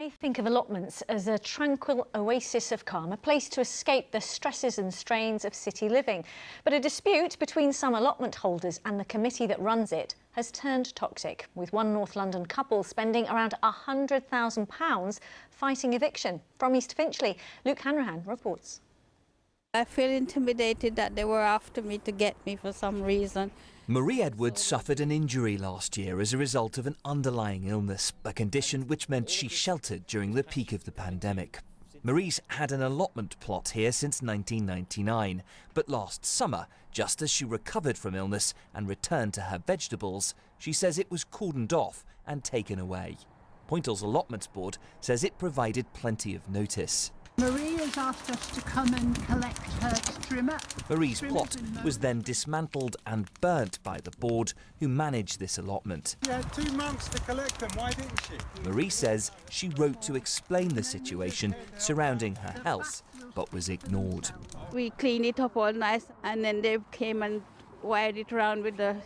I think of allotments as a tranquil oasis of calm, a place to escape the stresses and strains of city living. But a dispute between some allotment holders and the committee that runs it has turned toxic, with one North London couple spending around £100,000 fighting eviction. From East Finchley, Luke Hanrahan reports. I feel intimidated that they were after me to get me for some reason. Marie Edwards suffered an injury last year as a result of an underlying illness, a condition which meant she sheltered during the peak of the pandemic. Marie's had an allotment plot here since 1999, but last summer, just as she recovered from illness and returned to her vegetables, she says it was cordoned off and taken away. Pointles Allotments Board says it provided plenty of notice. Marie has asked us to come and collect her trimmer. Marie's plot was then dismantled and burnt by the board who manage this allotment. You had 2 months to collect them, why didn't she? Marie says she wrote to explain the situation surrounding her health, but was ignored. We cleaned it up all nice and then they came and wired it around with the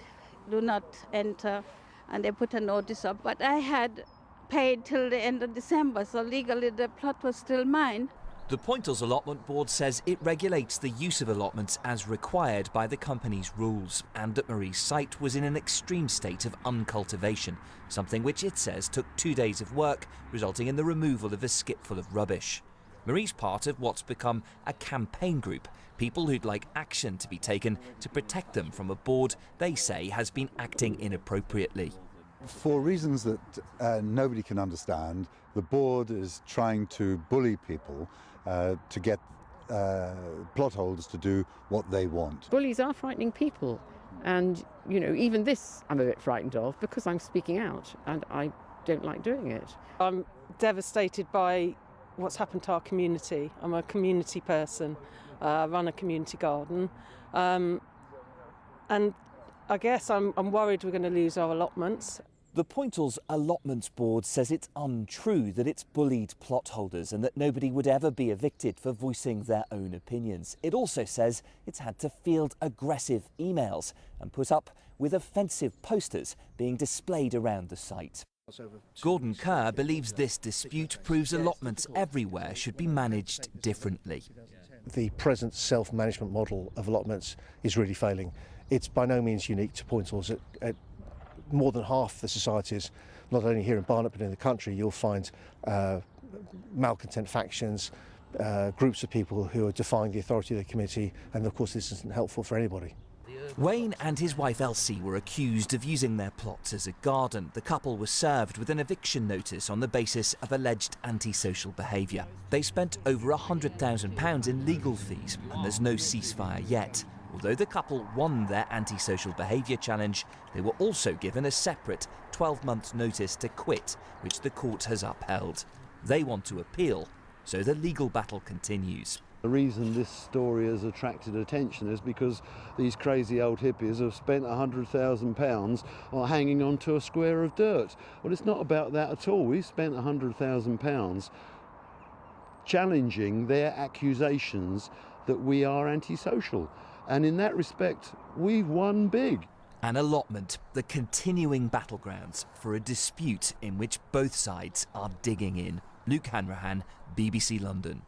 do not enter and they put a notice up. But I had paid till the end of December, so legally the plot was still mine. The Pointles Allotment Board says it regulates the use of allotments as required by the company's rules, and that Marie's site was in an extreme state of uncultivation, something which it says took 2 days of work, resulting in the removal of a skipful of rubbish. Marie's part of what's become a campaign group, people who'd like action to be taken to protect them from a board they say has been acting inappropriately. For reasons that nobody can understand, the board is trying to bully people to get plot holders to do what they want. Bullies are frightening people, and even this I'm a bit frightened of because I'm speaking out and I don't like doing it. I'm devastated by what's happened to our community. I'm a community person, I run a community garden, and I guess I'm worried we're going to lose our allotments. The Pointles Allotments Board says it's untrue that it's bullied plot holders and that nobody would ever be evicted for voicing their own opinions. It also says it's had to field aggressive emails and put up with offensive posters being displayed around the site. Gordon Kerr believes this dispute proves allotments everywhere should be managed differently. The present self-management model of allotments is really failing. It's by no means unique to Pointles. At more than half the societies, not only here in Barnet but in the country, you'll find malcontent factions, groups of people who are defying the authority of the committee, and of course this isn't helpful for anybody. Wayne and his wife Elsie were accused of using their plots as a garden. The couple was served with an eviction notice on the basis of alleged antisocial behaviour. They spent over £100,000 in legal fees, and there's no ceasefire yet. Although the couple won their antisocial behaviour challenge, they were also given a separate 12-month notice to quit, which the court has upheld. They want to appeal, so the legal battle continues. The reason this story has attracted attention is because these crazy old hippies have spent £100,000 on hanging on to a square of dirt. Well, it's not about that at all. We've spent £100,000 challenging their accusations that we are antisocial. And in that respect, we've won big. An allotment, the continuing battlegrounds for a dispute in which both sides are digging in. Luke Hanrahan, BBC London.